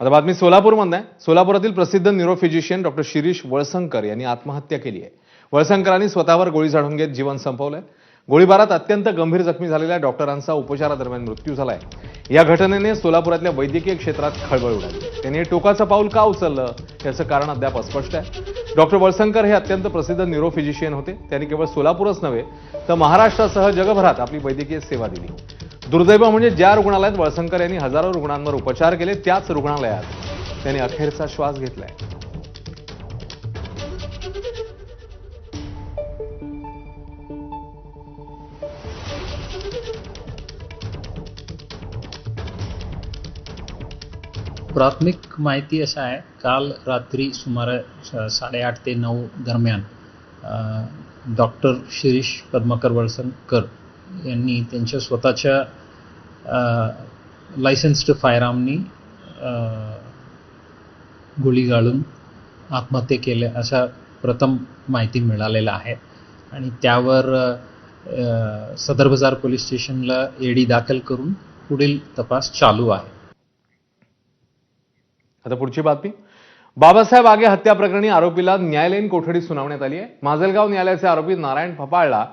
आता बातमी सोलापूरमधून आहे। सोलापुरातील प्रसिद्ध न्यूरोफिजिशियन डॉक्टर शिरीष वळसंकर यांनी आत्महत्या केली आहे। वळसंकरांनी स्वतःवर गोळी झाडून घेत जीवन संपवलंय। गोळीबारात अत्यंत गंभीर जखमी झालेल्या डॉक्टरांचा उपचारादरम्यान मृत्यू झालाय। या घटनेने सोलापुरातल्या वैद्यकीय क्षेत्रात खळबळ उडाली। त्यांनी टोकाचं पाऊल का उचललं याचं कारण अद्याप अस्पष्ट आहे। डॉक्टर वळसंकर हे अत्यंत प्रसिद्ध न्यूरोफिजिशियन होते। त्यांनी केवळ सोलापूरच नव्हे तर महाराष्ट्रासह जगभरात आपली वैद्यकीय सेवा दिली। दुर्दैव म्हणजे ज्या रुग्णालयात वळसंकर यांनी हजारो रुग्णांवर उपचार केले त्याच रुग्णालयात त्यांनी अखेरचा श्वास घेतलाय। प्राथमिक माहिती अशा आहे, काल रात्री सुमारे 8:30 ते 9 दरम्यान डॉक्टर शिरीष पद्माकर वळसंकर यांनी त्यांच्या स्वतःच्या लायसन्स्ड फायरआर्मनी गोळी घालून आत्महत्या केल्या अशा प्रथम माहिती मिळालेला आहे आणि त्यावर सदर बाजार पोलीस स्टेशनला एडी दाखल करून पुढील तपास चालू आहे। आता पुढची बातमी। बाबासाहेब आगे हत्या प्रकरणी आरोपीला न्यायालयीन कोठडी सुनावण्यात आली आहे। माजलगाव न्यायालयाचे आरोपी नारायण फपाळला